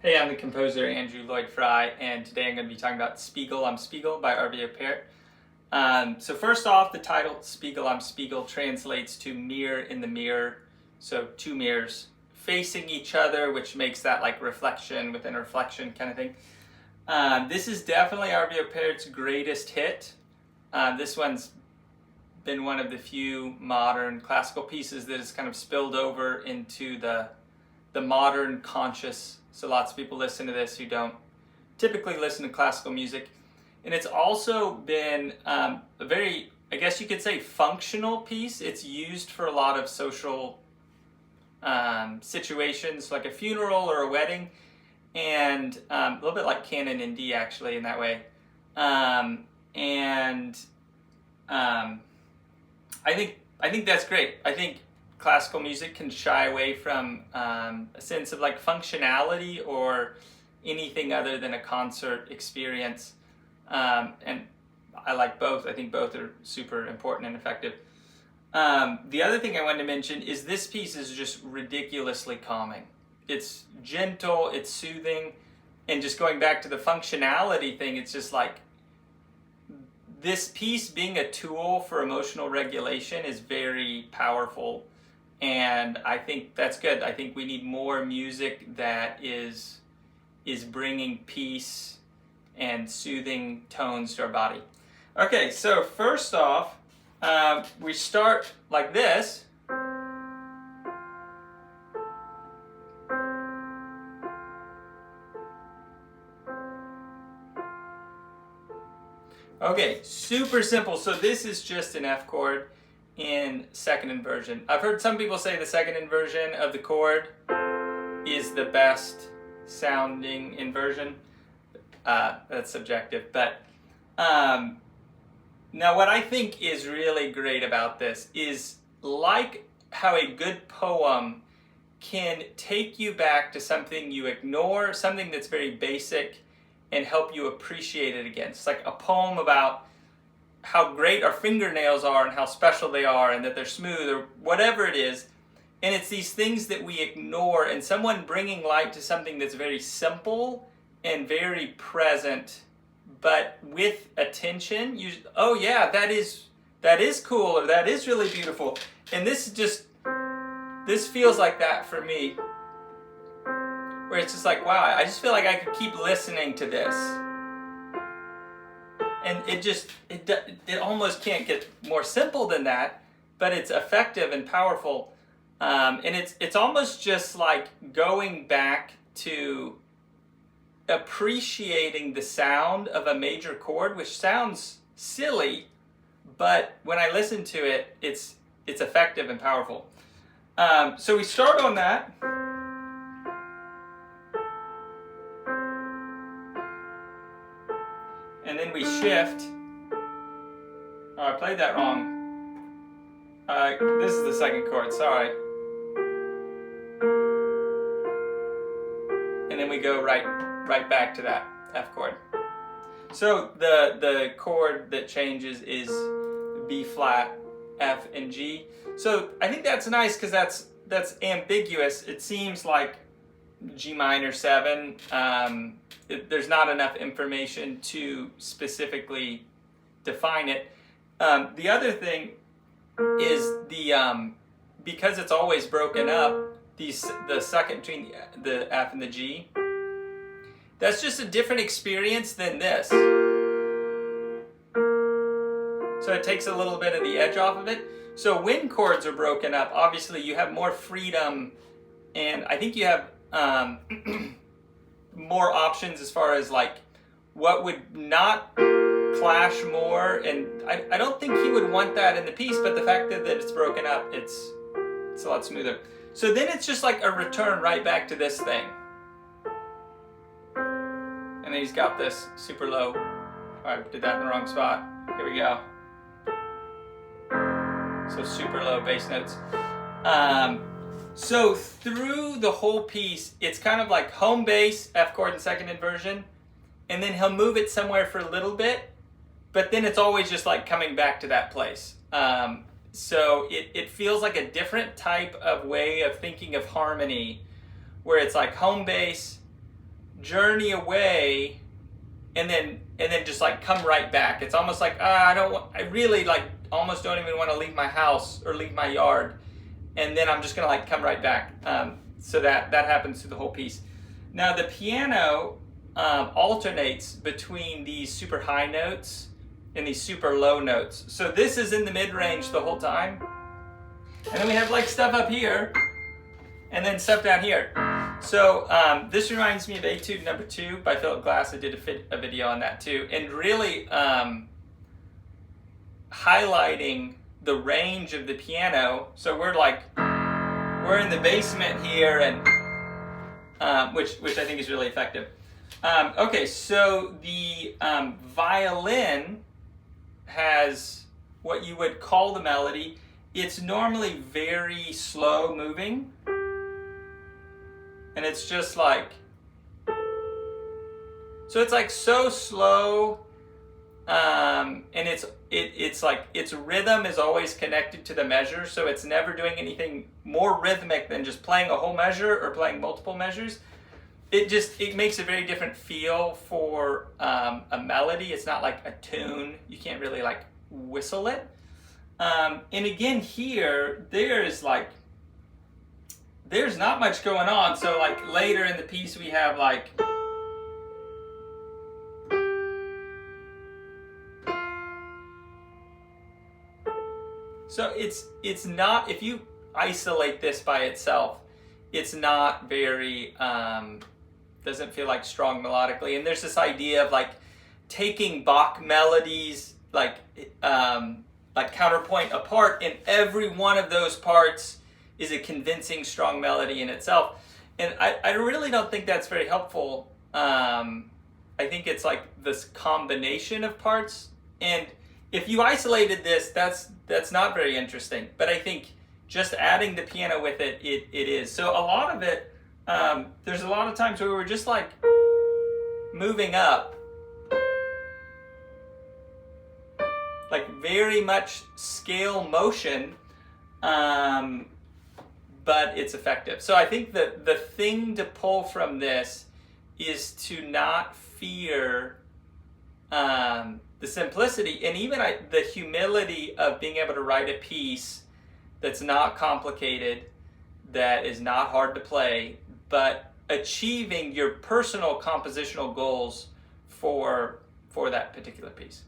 Hey, I'm the composer Andrew Lloyd Fry, and today I'm going to be talking about Spiegel, I'm Spiegel by Arvo Pärt. So first off, the title Spiegel, I'm Spiegel translates to mirror in the mirror. So two mirrors facing each other, which makes that like reflection within a reflection kind of thing. This is definitely Arvo Pärt's greatest hit. This one's been one of the few modern classical pieces that has kind of spilled over into the modern conscious. So lots of people listen to this who don't typically listen to classical music. And it's also been a very, I guess you could say, functional piece. It's used for a lot of social situations, like a funeral or a wedding, and a little bit like canon in D, actually, in that way. I think that's great. I think classical music can shy away from a sense of like functionality or anything other than a concert experience. And I like both. I think both are super important and effective. The other thing I wanted to mention is this piece is just ridiculously calming. It's gentle, it's soothing, and just going back to the functionality thing, it's just like this piece being a tool for emotional regulation is very powerful. And I think that's good. I think we need more music that is bringing peace and soothing tones to our body. Okay, so first off, we start like this. Okay, super simple. So this is just an F chord in second inversion. I've heard some people say the second inversion of the chord is the best sounding inversion. That's subjective, but now what I think is really great about this is like how a good poem can take you back to something you ignore, something that's very basic, and help you appreciate it again. It's like a poem about how great our fingernails are and how special they are and that they're smooth or whatever it is. And it's these things that we ignore, and someone bringing light to something that's very simple and very present, but with attention. Oh yeah, that is cool, or that is really beautiful. And this feels like that for me, where it's just like, wow, I just feel like I could keep listening to this. And it almost can't get more simple than that, but it's effective and powerful. And it's almost just like going back to appreciating the sound of a major chord, which sounds silly, but when I listen to it, it's effective and powerful. So we start on that. And then we shift. Oh, I played that wrong. This is the second chord, sorry. And then we go right back to that F chord. So the chord that changes is B flat, F, and G. So I think that's nice because that's ambiguous. It seems like G minor 7. There's not enough information to specifically define it. The other thing is because it's always broken up, the second between the F and the G, that's just a different experience than this. So it takes a little bit of the edge off of it. So when chords are broken up, obviously you have more freedom, and I think you have more options as far as like what would not clash more. And I don't think he would want that in the piece, but the fact that it's broken up, it's a lot smoother. So then it's just like a return right back to this thing. And then he's got this super low. I did that in the wrong spot. Here we go. So super low bass notes. So through the whole piece, it's kind of like home bass, F chord in second inversion, and then he'll move it somewhere for a little bit, but then it's always just like coming back to that place. So it feels like a different type of way of thinking of harmony, where it's like home bass, journey away and then just like come right back. It's almost like I really like almost don't even want to leave my house or leave my yard, and then I'm just gonna like come right back. So that happens through the whole piece. Now the piano alternates between these super high notes and these super low notes. So this is in the mid-range the whole time, and then we have like stuff up here and then stuff down here. So this reminds me of Etude Number 2 by Philip Glass. I did a video on that too, and really highlighting the range of the piano. So we're in the basement here, and which I think is really effective. Okay, so the violin has what you would call the melody. It's normally very slow moving, and it's just like, so it's like so slow, and it's like its rhythm is always connected to the measure, so it's never doing anything more rhythmic than just playing a whole measure or playing multiple measures. It makes a very different feel for a melody. It's not like a tune. You can't really like whistle it. And again here, there's not much going on. So like later in the piece we have like, so it's not, if you isolate this by itself, it's not very doesn't feel like strong melodically. And there's this idea of like taking Bach melodies like counterpoint apart, and every one of those parts is a convincing strong melody in itself. And I really don't think that's very helpful. I think it's like this combination of parts, and if you isolated this, that's not very interesting. But I think just adding the piano with it is. So a lot of it, there's a lot of times where we're just like moving up, like very much scale motion, but it's effective. So I think that the thing to pull from this is to not fear the simplicity and even the humility of being able to write a piece that's not complicated, that is not hard to play, but achieving your personal compositional goals for that particular piece.